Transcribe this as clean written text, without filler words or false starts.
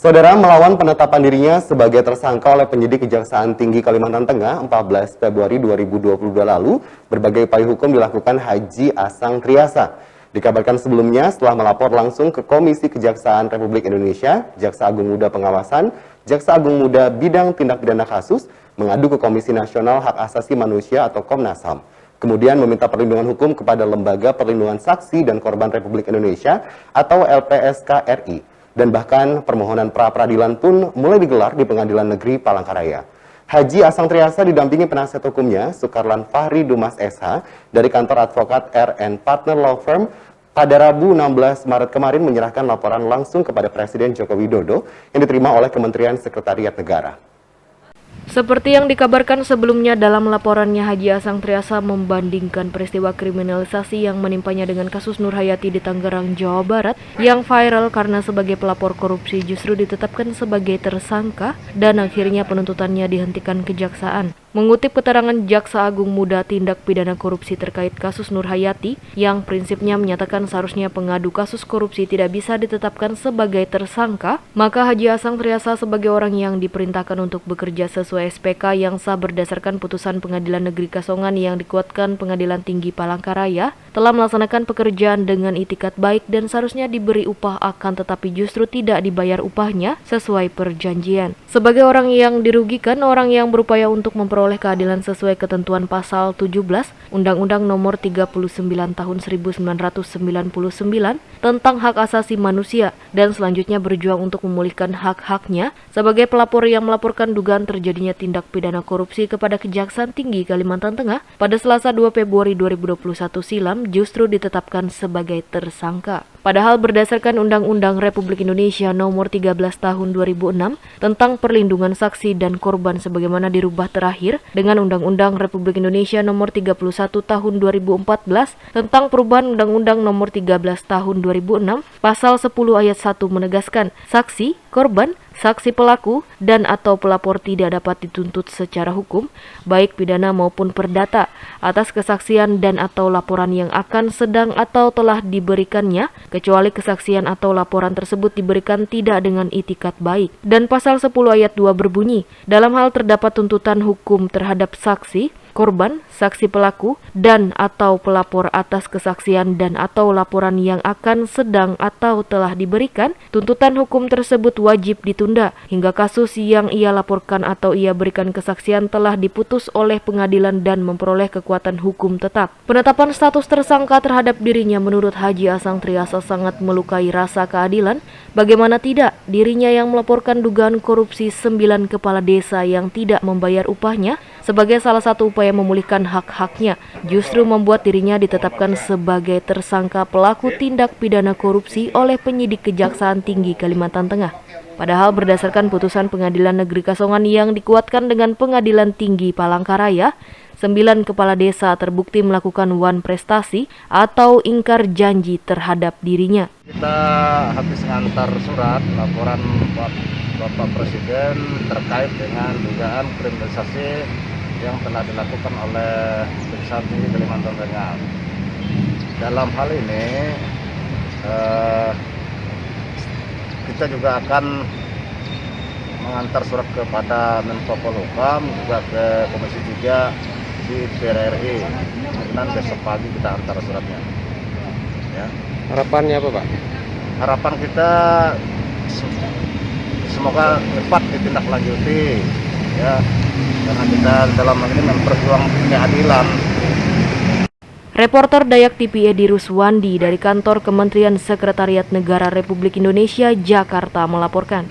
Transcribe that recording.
Saudara melawan penetapan dirinya sebagai tersangka oleh penyidik Kejaksaan Tinggi Kalimantan Tengah 14 Februari 2022 lalu, berbagai upaya hukum dilakukan Haji Asang Triasa. Dikabarkan sebelumnya setelah melapor langsung ke Komisi Kejaksaan Republik Indonesia, Jaksa Agung Muda Pengawasan, Jaksa Agung Muda Bidang Tindak Pidana Kasus, mengadu ke Komisi Nasional Hak Asasi Manusia atau Komnas HAM. Kemudian meminta perlindungan hukum kepada Lembaga Perlindungan Saksi dan Korban Republik Indonesia atau LPSK RI. Dan bahkan permohonan pra-peradilan pun mulai digelar di Pengadilan Negeri Palangkaraya. Haji Asang Triasa didampingi penasihat hukumnya, Sukarlan Fahri Dumas SH, dari kantor advokat R&N Partner Law Firm, pada Rabu 16 Maret kemarin menyerahkan laporan langsung kepada Presiden Joko Widodo yang diterima oleh Kementerian Sekretariat Negara. Seperti yang dikabarkan sebelumnya dalam laporannya, Haji Asang Triasa membandingkan peristiwa kriminalisasi yang menimpanya dengan kasus Nur Hayati di Tangerang, Jawa Barat yang viral karena sebagai pelapor korupsi justru ditetapkan sebagai tersangka dan akhirnya penuntutannya dihentikan kejaksaan. Mengutip keterangan Jaksa Agung Muda Tindak Pidana Korupsi terkait kasus Nur Hayati yang prinsipnya menyatakan seharusnya pengadu kasus korupsi tidak bisa ditetapkan sebagai tersangka, maka Haji Asang Triasa sebagai orang yang diperintahkan untuk bekerja sesuai SPK yang sah berdasarkan putusan Pengadilan Negeri Kasongan yang dikuatkan Pengadilan Tinggi Palangkaraya telah melaksanakan pekerjaan dengan itikat baik dan seharusnya diberi upah akan tetapi justru tidak dibayar upahnya sesuai perjanjian. Sebagai orang yang dirugikan, orang yang berupaya untuk memperoleh keadilan sesuai ketentuan pasal 17 Undang-Undang Nomor 39 Tahun 1999 tentang hak asasi manusia dan selanjutnya berjuang untuk memulihkan hak-haknya sebagai pelapor yang melaporkan dugaan terjadinya tindak pidana korupsi kepada Kejaksaan Tinggi Kalimantan Tengah pada Selasa 2 Februari 2021 silam justru ditetapkan sebagai tersangka. Padahal berdasarkan Undang-Undang Republik Indonesia Nomor 13 Tahun 2006 tentang perlindungan saksi dan korban sebagaimana dirubah terakhir dengan Undang-Undang Republik Indonesia Nomor 31 Tahun 2014 tentang perubahan Undang-Undang Nomor 13 Tahun 2006 Pasal 10 Ayat 1 menegaskan saksi, korban, saksi pelaku, dan atau pelapor tidak dapat dituntut secara hukum, baik pidana maupun perdata, atas kesaksian dan atau laporan yang akan, sedang, atau telah diberikannya, kecuali kesaksian atau laporan tersebut diberikan tidak dengan itikat baik. Dan pasal 10 ayat 2 berbunyi, dalam hal terdapat tuntutan hukum terhadap saksi, korban, saksi pelaku, dan atau pelapor atas kesaksian dan atau laporan yang akan, sedang, atau telah diberikan, tuntutan hukum tersebut wajib ditunda hingga kasus yang ia laporkan atau ia berikan kesaksian telah diputus oleh pengadilan dan memperoleh kekuatan hukum tetap. Penetapan status tersangka terhadap dirinya menurut Haji Asang Triasa sangat melukai rasa keadilan. Bagaimana tidak, dirinya yang melaporkan dugaan korupsi 9 kepala desa yang tidak membayar upahnya sebagai salah satu upaya memulihkan hak-haknya, justru membuat dirinya ditetapkan sebagai tersangka pelaku tindak pidana korupsi oleh penyidik Kejaksaan Tinggi Kalimantan Tengah. Padahal berdasarkan putusan Pengadilan Negeri Kasongan yang dikuatkan dengan Pengadilan Tinggi Palangkaraya, 9 kepala desa terbukti melakukan wan prestasi atau ingkar janji terhadap dirinya. Kita habis ngantar surat laporan Bapak Presiden terkait dengan dugaan kriminalisasi yang telah dilakukan oleh Kejaksaan Tinggi Kalimantan Tengah. Dalam hal ini kita juga akan mengantar surat kepada Menko Polhukam, juga ke Komisi 3 di DPR RI. Dan besok pagi kita antar suratnya. Ya. Harapannya apa, Pak? Harapan kita semoga cepat ditindaklanjuti, ya, karena kita dalam hal ini memperjuangkan keadilan. Reporter Dayak TV Edi Ruswandi dari kantor Kementerian Sekretariat Negara Republik Indonesia, Jakarta melaporkan.